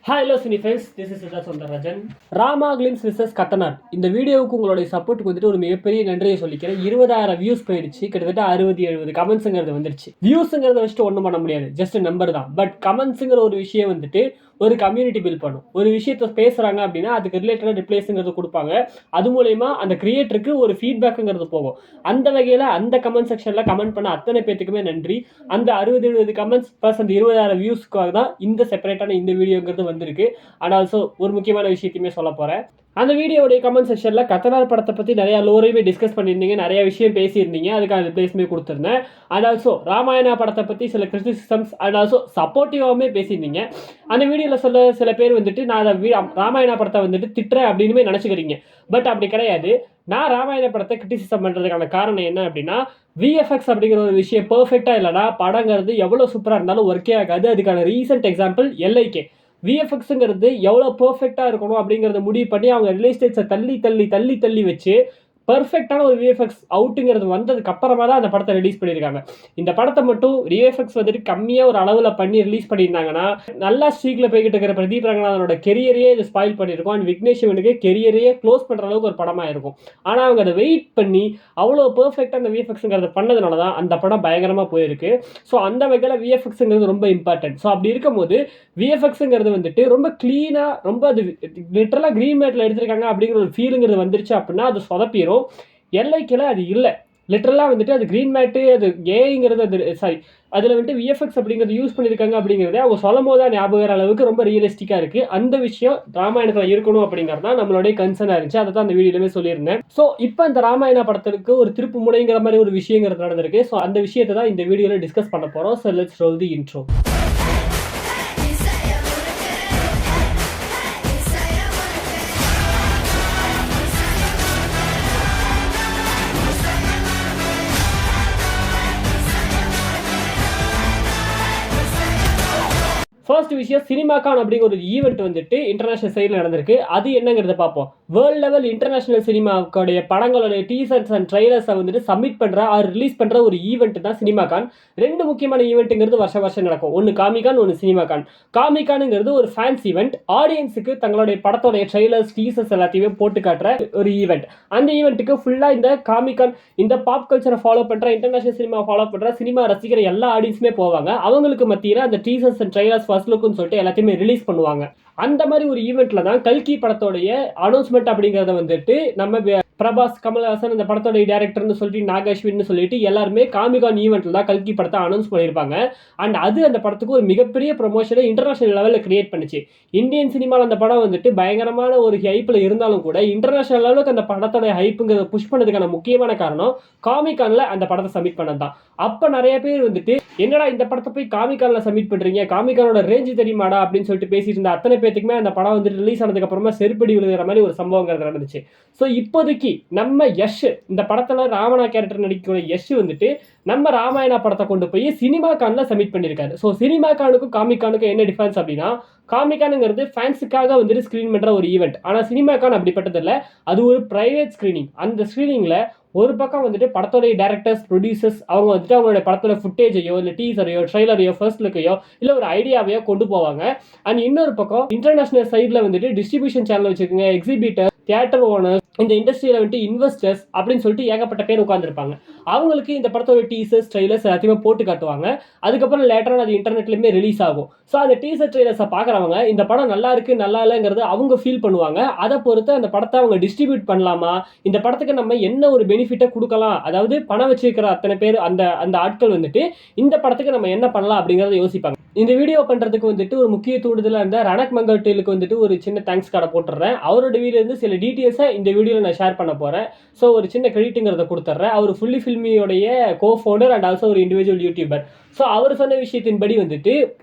Hello cine friends, this is Siddharth Sundararajan. Rama glimpse விசஸ் கத்தனார். இந்த வீடியோவுக்கு உங்களுடைய சப்போர்ட்டுக்கு வந்துட்டு ஒரு மிகப்பெரிய நன்றியை சொல்லிக்கிறேன். 20,000 வியூஸ் போயிடுச்சு, கிட்டத்தட்ட 60-70 கமெண்ட்ஸுங்கிறது வந்துருச்சு. வியூஸுங்கிறத வச்சுட்டு ஒன்றும் பண்ண முடியாது, ஜஸ்ட் நம்பர் தான். பட் கமெண்ட்ஸுங்கிற ஒரு விஷயம் வந்துட்டு ஒரு கம்யூனிட்டி பில்ட் பண்ணும். ஒரு விஷயத்த பேசுகிறாங்க அப்படின்னா அதுக்கு ரிலேட்டடாக ரிப்ளைஸுங்கிறது கொடுப்பாங்க. அது மூலயமா அந்த கிரியேட்டருக்கு ஒரு ஃபீட்பேக்குங்கிறது போகும். அந்த வகையில் அந்த கமெண்ட் செக்ஷனில் கமெண்ட் பண்ண அத்தனை பேத்துக்குமே நன்றி. அந்த 60-70 கமெண்ட்ஸ் ப்ளஸ் அந்த 20,000 வியூஸ்க்காக தான் இந்த செப்பரேட்டான இந்த வீடியோங்கிறது வந்திருக்கு. அண்ட் ஆல்சோ ஒரு முக்கியமான விஷயத்தையுமே சொல்ல போகிறேன். அந்த வீடியோடைய கமெண்ட் செக்ஷனில் கத்தனார் படத்தை பற்றி நிறையா லோரையுமே டிஸ்கஸ் பண்ணியிருந்தீங்க, நிறைய விஷயம் பேசியிருந்தீங்க, அதுக்கான ரிப்ளைஸுமே கொடுத்துருந்தேன். அண்ட் ஆல்சோ ராமாயணா படத்தை பற்றி சில கிரிட்டிசிசம்ஸ் அண்ட் ஆல்சோ சப்போர்ட்டிவாகவுமே பேசியிருந்தீங்க. அந்த வீடியோவில் சொல்ல சில பேர் வந்துட்டு நான் அதை ராமாயணா படத்தை வந்துட்டு திட்டுறேன் அப்படின்னு நினச்சிக்கிறீங்க. பட் அப்படி கிடையாது. நான் ராமாயண படத்தை கிரிட்டிசிசம் பண்ணுறதுக்கான காரணம் என்ன அப்படின்னா, விஎஃப்எக்ஸ் அப்படிங்கிற ஒரு விஷயம் பர்ஃபெக்டாக இல்லைனா படங்கிறது எவ்வளோ சூப்பராக இருந்தாலும் ஒர்க்கே ஆகாது. அதுக்கான ரீசெண்ட் எக்ஸாம்பிள் எல்ஐகே. விஎஃப்எக்ஸுங்கிறது எவ்வளோ பர்ஃபெக்டாக இருக்கணும் அப்படிங்கிறத முடிவு பண்ணி அவங்க ரிலீஸ் டேட்ஸை தள்ளி வச்சு பர்ஃபெக்டான ஒரு விஎஃப்எக்ஸ் அவுட்டுங்கிறது வந்ததுக்கு அப்புறமா தான் அந்த படத்தை ரிலீஸ் பண்ணியிருக்காங்க. இந்த படத்தை மட்டும் விஎஃப்எக்ஸ் வந்துட்டு கம்மியாக ஒரு அளவில் பண்ணி ரிலீஸ் பண்ணியிருந்தாங்கன்னா நல்லா ஸ்ட்ரீக்கில் போய்கிட்டு இருக்கிற பிரதீப் ரங்கநாதனோட கெரியரையே இது ஸ்பாயில் பண்ணியிருக்கும். அண்ட் விக்னேஷ் சிவனுக்கு கெரியரையே க்ளோஸ் பண்ணுற அளவுக்கு ஒரு படமாக இருக்கும். ஆனால் அவங்க அதை வெயிட் பண்ணி அவ்வளோ பர்ஃபெக்டாக அந்த விஎஃப்எக்ஸுங்கிறத பண்ணதுனால தான் அந்த படம் பயங்கரமாக போயிருக்கு. ஸோ அந்த வகையில் விஎஃப்எக்ஸுங்கிறது ரொம்ப இம்பார்ட்டன்ட். ஸோ அப்படி இருக்கும்போது விஎஃப்எக்ஸுங்கிறது வந்துட்டு ரொம்ப க்ளீனாக ரொம்ப அது லிட்டரலாக க்ரீன் மேட்டில் எடுத்திருக்காங்க அப்படிங்கிற ஒரு ஃபீலுங்கிறது வந்துருச்சு அப்படின்னா அது சொதப்பிடும். எல்ஐக்கில் அது இல்லை. லிட்டரலாக வந்துட்டு அது க்ரீன் மேட்டு, அது ஏங்கிறது, அது அதில் வந்துட்டு விஎஃப்எக்ஸ் அப்படிங்கிறது யூஸ் பண்ணியிருக்காங்க அப்படிங்கிறதே அவங்க சொல்லும் போது தான் ஞாபகம் அளவுக்கு ரொம்ப ரியலிஸ்டிக்காக இருக்குது. அந்த விஷயம் ராமாயணத்தில் இருக்கணும் அப்படிங்கிறது தான் நம்மளுடைய கன்சர்னாக இருந்துச்சு. அதை தான் அந்த வீடியோவே சொல்லியிருந்தேன். ஸோ இப்போ இந்த ராமாயண படத்துக்கு ஒரு திருப்பு முனைங்கிற மாதிரி ஒரு விஷயங்கிறது நடந்திருக்கு. ஸோ அந்த விஷயத்தை தான் இந்த வீடியோவில் டிஸ்கஸ் பண்ண போகிறோம். So let's role the intro. First விஷயம், சினிமாக்கான் அப்படிங்கிற ஒரு ஈவெண்ட் வந்துட்டு இன்டர்நேஷனல் சைடில் நடந்திருக்கு. அது என்னங்கிறத பார்ப்போம். வேர்ல்டு லெவல் இன்டர்நேஷனல் சினிமாவுடைய படங்களுடைய டீசர்ஸ் அண்ட் ட்ரைலர்ஸை வந்துட்டு சப்மிட் பண்ணுற ஆர் ரிலீஸ் பண்ணுற ஒரு ஈவெண்ட் தான் சினிமாக்கான். ரெண்டு முக்கியமான ஈவெண்ட்டுங்கிறது வருஷம் நடக்கும். ஒன்று காமிகான், ஒன்று சினிமாக்கான். காமிகானுங்கிறது ஒரு ஃபேன்ஸ் ஈவெண்ட். ஆடியன்ஸுக்கு தங்களுடைய படத்தோடைய ட்ரைலர்ஸ் டீசர்ஸ் எல்லாத்தையுமே போட்டு காட்டுற ஒரு ஈவெண்ட். அந்த ஈவெண்ட்டுக்கு ஃபுல்லாக இந்த காமிகான், இந்த பாப் கல்ச்சரை ஃபாலோ பண்ணுற, இன்டர்நேஷனல் சினிமா ஃபாலோ பண்ணுற, சினிமா ரசிக்கிற எல்லா ஆடியன்ஸுமே போவாங்க. அவங்களுக்கு மத்தியில் அந்த டீசர்ஸ் அண்ட் ட்ரைலர்ஸ் ஃபர்ஸ்ட் லுக்குன்னு சொல்லிட்டு எல்லாத்தையுமே ரிலீஸ் பண்ணுவாங்க. அந்த மாதிரி ஒரு ஈவெண்ட்ல தான் கல்கி படத்தோடைய அனௌன்ஸ்மெண்ட் அப்படிங்கிறத வந்துட்டு நம்ம பிரபாஸ், கமல்ஹாசன், இந்த படத்தோடைய டைரக்டர்னு சொல்லிட்டு நாகேஷ்வின்னு சொல்லிட்டு எல்லாருமே காமிகான் ஈவெண்ட்ல தான் கல்கி படத்தை அனௌன்ஸ் பண்ணியிருப்பாங்க. அண்ட் அது அந்த படத்துக்கு ஒரு மிகப்பெரிய ப்ரொமோஷனை இன்டர்நேஷனல் லெவலில் கிரியேட் பண்ணிச்சு. இந்தியன் சினிமாவில் அந்த படம் வந்துட்டு பயங்கரமான ஒரு ஹைப்பில் இருந்தாலும் கூட இன்டர்நேஷனல் லெவலுக்கு அந்த படத்தோட ஹைப்புங்கிறத புஷ் பண்ணதுக்கான முக்கியமான காரணம் காமிகான்ல அந்த படத்தை சப்மிட் பண்ணது தான். அப்போ நிறைய பேர் வந்துட்டு என்னடா இந்த படத்தை போய் காமிகான்ல சப்மிட் பண்றீங்க, காமிகானோட ரேஞ்சு தெரியுமாடா அப்படின்னு சொல்லிட்டு பேசிட்டு இருந்த அத்தனை பேத்துக்குமே அந்த படம் வந்துட்டு ரிலீஸ் ஆனதுக்கு அப்புறமா செருப்படி விழுகிற மாதிரி ஒரு சம்பவங்கிறது நடந்துச்சு. ஸோ இப்போதைக்கு நம்ம யஷ், இந்த படத்துல ராவணா கேரக்டர் நடிக்கிற யஷ் வந்துட்டு நம்ம ராமாயணா படத்தை கொண்டு போய் சினிமாக்கான்ல சப்மிட் பண்ணியிருக்காரு. ஸோ சினிமாக்கானுக்கும் காமிகானுக்கும் என்ன டிஃபரன்ஸ் அப்படின்னா, காமிகானுங்கிறது ஃபேன்ஸுக்காக வந்துட்டு ஸ்க்ரீன் பண்ணுற ஒரு ஈவெண்ட். ஆனால் சினிமாக்கான் அப்படிப்பட்டது இல்லை. அது ஒரு ப்ரைவேட் ஸ்க்ரீனிங். அந்த ஸ்க்ரீனிங்கில் ஒரு பக்கம் வந்துட்டு படத்தோடைய டேரக்டர்ஸ், ப்ரொடியூசர்ஸ் அவங்க வந்துட்டு அவங்களோட படத்தோட ஃபுட்டேஜையோ இல்லை டீசரையோ ட்ரைலரையோ ஃபர்ஸ்ட் லுக்கையோ இல்லை ஒரு ஐடியாவையோ கொண்டு போவாங்க. அண்ட் இன்னொரு பக்கம் இன்டர்நேஷனல் சைடில் வந்துட்டு டிஸ்ட்ரிபியூஷன் சேனல் வச்சுக்கோங்க, எக்ஸிபிட்டர், தியேட்டர் ஓனர், இந்த இண்டஸ்ட்ரியில் வந்துட்டு இன்வெஸ்டர்ஸ் அப்படின்னு சொல்லிட்டு ஏகப்பட்ட பேர் உட்காந்துருப்பாங்க. அவங்களுக்கு இந்த படத்தோட டீசர்ஸ், ட்ரெய்லர்ஸ் எல்லாத்தையுமே போட்டு காட்டுவாங்க. அதுக்கப்புறம் லேட்டராக அது இன்டர்நெட்லையுமே ரிலீஸ் ஆகும். ஸோ அந்த டீசர் ட்ரெய்லர்ஸை பார்க்குறவங்க இந்த படம் நல்லா இருக்குது நல்லா இல்லைங்கிறது அவங்க ஃபீல் பண்ணுவாங்க. அதை பொறுத்து அந்த படத்தை அவங்க டிஸ்ட்ரிபியூட் பண்ணலாமா, இந்த படத்துக்கு நம்ம என்ன ஒரு பெனிஃபிட்டை கொடுக்கலாம், அதாவது பணம் வச்சிருக்கிற அத்தனை பேர் அந்த ஆட்கள் வந்துட்டு இந்த படத்துக்கு நம்ம என்ன பண்ணலாம் அப்படிங்கிறத யோசிப்பாங்க. இந்த வீடியோ பண்ணுறதுக்கு வந்துட்டு ஒரு முக்கிய தூண்டுதலாக இருந்த ரணக் மங்கட்டேலுக்கு வந்துட்டு ஒரு சின்ன தேங்க்ஸ் கார்டை போட்டுடுறேன். அவரோட வீடியோலேருந்து சில டீட்டெயில்ஸை இந்த வீடியோவில் நான் ஷேர் பண்ண போகிறேன். ஸோ ஒரு சின்ன கிரெடிட்டுங்கிறத கொடுத்துட்றேன். அவர் ஃபுல்லி ஃபில்மியோடைய கோ ஃபவுண்டர் அண்ட் ஆல்சோ ஒரு இண்டிவிஜுவல் யூடியூபர். ஸோ அவர் சொன்ன விஷயத்தின்படி வந்துட்டு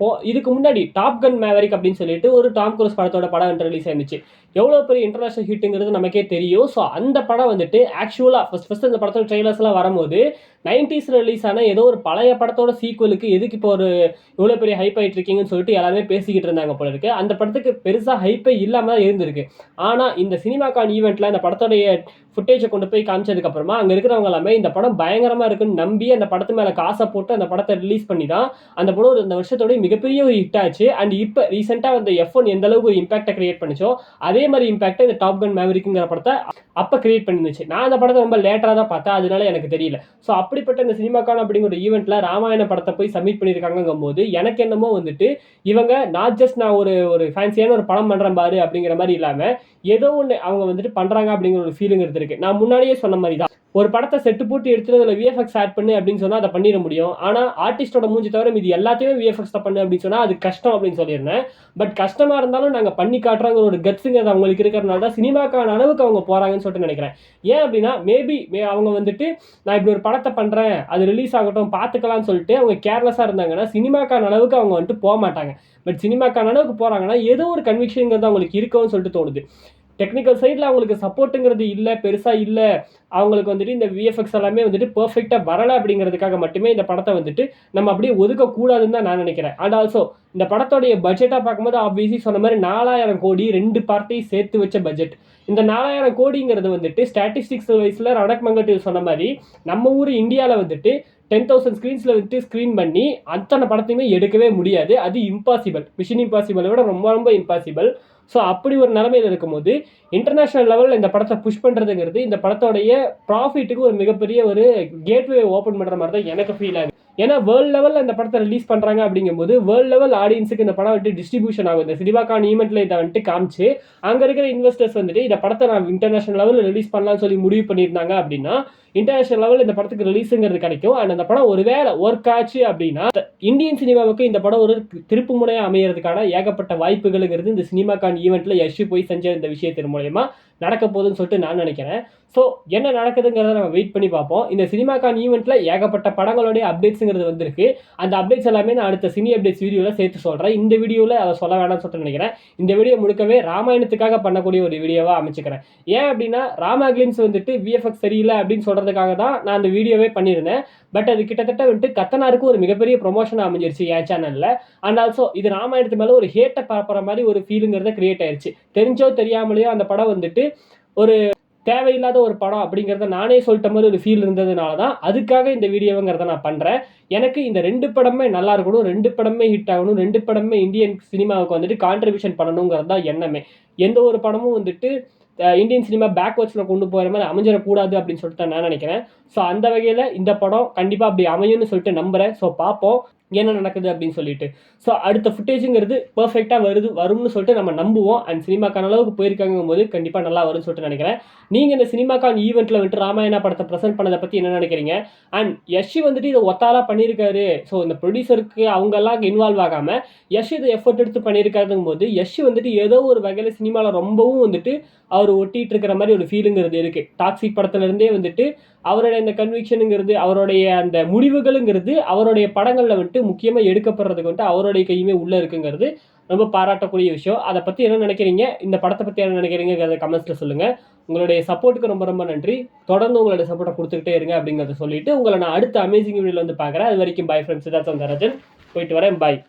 இதுக்கு முன்னாடி டாப் கன் மேவரிக் அப்படின்னு சொல்லிட்டு ஒரு டாம் குரூஸ் படத்தோட படம் ரிலீஸ் ஆயிருந்துச்சு. எவ்வளோ பெரிய இன்டர்நேஷனல் ஹிட்டுங்கிறது நமக்கே தெரியும். ஸோ அந்த படம் வந்துட்டு ஆக்சுவலாக ஃபர்ஸ்ட் அந்த படத்தோட ட்ரெய்லர்ஸ்லாம் வரும்போது 90s ரிலீஸ் ஆன ஏதோ ஒரு பழைய படத்தோட சீக்குவலுக்கு எதுக்கு இப்போ ஒரு இவ்வளோ பெரிய ஹைப் ஆகிட்டு இருக்கீங்கன்னு சொல்லிட்டு எல்லாருமே பேசிக்கிட்டு இருந்தாங்க போல இருக்கு. அந்த படத்துக்கு பெருசாக ஹைப்பே இல்லாமல் தான் இருந்திருக்கு. ஆனால் இந்த சினிமாக்கான் ஈவெண்ட்டில் அந்த படத்தோடைய ஃபுட்டேஜை கொண்டு போய் காமிச்சதுக்கப்புறமா அங்கே இருக்கிறவங்க எல்லாமே இந்த படம் பயங்கரமாக இருக்குன்னு நம்பி அந்த படத்து மேலே காசை போட்டு அந்த படத்தை ரிலீஸ் ரிலீஸ் பண்ணி தான் அந்த படம் அந்த வருஷத்தோட மிகப்பெரிய ஒரு ஹிட் ஆச்சு. அண்ட் இப்போ ரீசெண்டாக அந்த F1 எந்த அளவுக்கு ஒரு இம்பாக்டை கிரியேட் பண்ணிச்சோ அதே மாதிரி இம்பாக்டை இந்த டாப் கன் மேவரிக்ங்கிற படத்தை அப்போ கிரியேட் பண்ணிருந்துச்சு. நான் அந்த படத்தை ரொம்ப லேட்டராக தான் பார்த்தேன், அதனால எனக்கு தெரியல. ஸோ அப்படிப்பட்ட இந்த சினிமாக்கான அப்படிங்கிற ஒரு ஈவெண்ட்டில் ராமாயண படத்தை போய் சப்மிட் பண்ணியிருக்காங்கும் போது எனக்கு என்னமோ வந்துட்டு இவங்க நாட் ஜஸ்ட் நான் ஒரு ஃபேன்சியான ஒரு படம் பண்ணுறேன் பாரு அப்படிங்கிற மாதிரி இல்லாமல் ஏதோ ஒன்று அவங்க வந்துட்டு பண்ணுறாங்க அப்படிங்கிற ஒரு ஃபீலிங் இருக்கு. நான் முன்னாடியே சொன்ன மாதிரி தான் ஒரு படத்தை செட்டு போட்டு எடுத்துட்டு அதில் விஎஃப்எக்ஸ் ஆட் பண்ணு அப்படின்னு சொன்னால் அதை பண்ணிட முடியும். ஆனால் ஆர்டிஸ்டோட மூஞ்சி தவிர இது எல்லாத்தையுமே விஎஃப்எக்ஸ் தான் பண்ணு அப்படின்னு சொன்னால் அது கஷ்டம் அப்படின்னு சொல்லியிருந்தேன். பட் கஷ்டமாக இருந்தாலும் நாங்கள் பண்ணி காட்டுறாங்க ஒரு கட்ஸுங்கிறது அவங்களுக்கு இருக்கிறனால தான் சினிமாக்கான அளவுக்கு அவங்க போகிறாங்கன்னு சொல்லிட்டு நினைக்கிறேன். ஏன் அப்படின்னா மேபி அவங்க வந்துட்டு நான் இப்படி ஒரு படத்தை பண்ணுறேன் அது ரிலீஸ் ஆகட்டும் பார்த்துக்கலாம்னு சொல்லிட்டு அவங்க கேர்லெஸ்ஸாக இருந்தாங்கன்னா சினிமாக்கான அளவுக்கு அவங்க வந்துட்டு போக மாட்டாங்க. பட் சினிமாக்கான அளவுக்கு போகிறாங்கன்னா ஏதோ ஒரு கன்விக்ஷன்ங்கிறது அவங்களுக்கு இருக்கும்னு சொல்லிட்டு தோணுது. டெக்னிக்கல் சைடில் அவங்களுக்கு சப்போர்ட்டுங்கிறது இல்லை, பெருசாக இல்லை. அவங்களுக்கு வந்துட்டு இந்த விஎஃப்எக்ஸ் எல்லாமே வந்துட்டு பர்ஃபெக்டாக வரலை அப்படிங்கிறதுக்காக மட்டுமே இந்த படத்தை வந்துட்டு நம்ம அப்படியே ஒதுக்கக்கூடாதுன்னு தான் நான் நினைக்கிறேன். அண்ட் ஆல்சோ இந்த படத்தோடைய பட்ஜெட்டாக பார்க்கும்போது ஆப்வியஸ்லி சொன்ன மாதிரி 4000 கோடி 2 பார்ட்டையும் சேர்த்து வச்ச பட்ஜெட். இந்த 4000 கோடிங்கிறது வந்துட்டு ஸ்டாட்டிஸ்டிக்ஸ் வைஸில் ரணக் மங்கட்டில் சொன்ன மாதிரி நம்ம ஊர் இந்தியாவில் வந்துட்டு 10,000 ஸ்க்ரீன்ஸில் வந்துட்டு ஸ்க்ரீன் பண்ணி அத்தனை படத்தையுமே எடுக்கவே முடியாது. அது இம்பாசிபிள், மிஷன் இம்பாசிபிளை விட ரொம்ப ரொம்ப இம்பாசிபிள். ஸோ அப்படி ஒரு நிலைமையில் இருக்கும்போது இன்டர்நேஷ்னல் லெவலில் இந்த படத்தை புஷ் பண்ணுறதுங்கிறது இந்த படத்தோடைய ப்ராஃபிட்டுக்கு ஒரு மிகப்பெரிய ஒரு கேட்வே ஓப்பன் பண்ணுற மாதிரி தான் எனக்கு ஃபீல் ஆகுது. ஏன்னா வேர்ல்டு லெவலில் இந்த படத்தை ரிலீஸ் பண்ணுறாங்க அப்படிங்கும்போது வேர்ல்டு லெவல் ஆடியன்ஸுக்கு இந்த படம் வந்துட்டு டிஸ்ட்ரிபியூஷன் ஆகும். இந்த சினிமாக்கான ஈவெண்ட்டில் இதை வந்துட்டு காமிச்சு அங்கே இருக்கிற இன்வெஸ்டர்ஸ் வந்துட்டு இந்த படத்தை நான் இன்டர்நேஷனல் லெவலில் ரிலீஸ் பண்ணலாம்னு சொல்லி முடிவு பண்ணியிருந்தாங்க அப்படின்னா இன்டர்நேஷனல் லெவலில் இந்த படத்துக்கு ரிலீஸுங்கிறது கிடைக்கும். அண்ட் அந்த படம் ஒருவேளை ஒர்க் ஆச்சு அப்படின்னா இந்தியன் சினிமாவுக்கு இந்த படம் ஒரு திருப்பு முனையாக அமையறதுக்கான ஏகப்பட்ட வாய்ப்புகளுங்கிறது இந்த சினிமாக்கான ஈவெண்ட்டில் யஷ் போய் செஞ்ச இந்த விஷயத்தின் மூலயமா நடக்க போகுதுன்னு சொல்லிட்டு நான் நினைக்கிறேன். ஸோ என்ன நடக்குதுங்கிறத நம்ம வெயிட் பண்ணி பார்ப்போம். இந்த சினிமாக்கான ஈவெண்ட்டில் ஏகப்பட்ட படங்களுடைய அப்டேட்ஸுங்கிறது வந்திருக்கு. அந்த அப்டேட்ஸ் எல்லாமே நான் அடுத்த சினி அப்டேட்ஸ் வீடியோவில் சேர்த்து சொல்கிறேன். இந்த வீடியோவில் அதை சொல்ல வேணாம்னு சொல்லிட்டு நினைக்கிறேன். இந்த வீடியோ முழுக்கவே ராமாயணத்துக்காக பண்ணக்கூடிய ஒரு வீடியோவாக அமைச்சுக்கிறேன். ஏன் அப்படின்னா ராமா கிளிம்ஸ் வந்துட்டு விஎஃப்எக்ஸ் சரியில்லை அப்படின்னு சொல்கிறதுக்காக தான் நான் அந்த வீடியோவே பண்ணியிருந்தேன். பட் அது கிட்டத்தட்ட வந்துட்டு கத்தனாருக்கு ஒரு மிகப்பெரிய ப்ரொமோஷன் அமைஞ்சிருச்சு என் சேனலில். அண்ட் ஆல்சோ இது ராமாயணத்து மேலே ஒரு ஹேட்டை பரப்புற மாதிரி ஒரு ஃபீலுங்கிறத கிரியேட் ஆயிடுச்சு. தெரிஞ்சோ தெரியாமலையோ அந்த படம் வந்துட்டு ஒரு தேவையில்லாத ஒரு படம் அப்படிங்கிறத நானே சொல்லிட்ட மாதிரி ஒரு ஃபீல் இருந்ததுனால தான் அதுக்காக இந்த வீடியோங்கிறத நான் பண்ணுறேன். எனக்கு இந்த 2 படமே நல்லா இருக்கணும், 2 படமே ஹிட் ஆகணும், 2 படமே இந்தியன் சினிமாவுக்கு வந்துட்டு கான்ட்ரிபியூஷன் பண்ணணுங்கிறது தான் எண்ணமே. எந்த ஒரு படமும் வந்துட்டு இந்தியன் சினிமா பேக்வர்ட்ஸில் கொண்டு போகிற மாதிரி அமைஞ்சிடக்கூடாது அப்படின்னு சொல்லிட்டு நான் நினைக்கிறேன். ஸோ அந்த வகையில் இந்த படம் கண்டிப்பாக அப்படி அமையும்னு சொல்லிட்டு நம்புகிறேன். ஸோ பார்ப்போம் என்ன நடக்குது அப்படின்னு சொல்லிட்டு. ஸோ அடுத்த ஃபுட்டேஜுங்கிறது பர்ஃபெக்டாக வரும்னு சொல்லிட்டு நம்ம நம்புவோம். அண்ட் சினிமாக்கான அளவுக்கு போயிருக்காங்கும் போது கண்டிப்பாக நல்லா வரும்னு சொல்லிட்டு நினைக்கிறேன். நீங்கள் இந்த சினிமாக்கான ஈவெண்ட்டில் வந்துட்டு ராமாயணா படத்தை ப்ரெசென்ட் பண்ணதை பற்றி என்ன நினைக்கிறீங்க? அண்ட் யஷ் வந்துட்டு இதை ஒத்தாலாக பண்ணியிருக்காரு. ஸோ இந்த ப்ரொடியூசருக்கு அவங்கெல்லாம் இன்வால்வ் ஆகாமல் யஷ் இதை எஃபர்ட் எடுத்து பண்ணியிருக்காருங்கும் போது யஷ் வந்துட்டு ஏதோ ஒரு வகையில் சினிமாவில் ரொம்பவும் வந்துட்டு அவர் ஒட்டிகிட்டு இருக்கிற மாதிரி ஒரு ஃபீலுங்கிறது இருக்குது. டாக்ஸிக் படத்துலேருந்தே வந்துட்டு அவருடைய அந்த கன்விக்ஷனுங்கிறது அவருடைய அந்த முடிவுகளுங்கிறது அவருடைய படங்களில் வந்துட்டு முக்கியமாக எடுக்கப்படுறதுக்கு வந்துட்டு அவருடைய கையுமே உள்ளே இருக்குங்கிறது ரொம்ப பாராட்டக்கூடிய விஷயம். அதை பற்றி என்ன நினைக்கிறீங்க, இந்த படத்தை பற்றி என்ன நினைக்கிறீங்கிறத கமெண்ட்ஸில் சொல்லுங்கள். உங்களுடைய சப்போர்ட்டுக்கு ரொம்ப ரொம்ப நன்றி. தொடர்ந்து உங்களுடைய சப்போர்ட்டை கொடுத்துக்கிட்டே இருங்க அப்படிங்கிறத சொல்லிட்டு உங்களை நான் அடுத்த அமேசிங் வீடியோவில் வந்து பார்க்குறேன். அது வரைக்கும் பாய் ஃப்ரெண்ட்ஸ். இதான் சந்தரஜன். போயிட்டு வரேன். பாய்.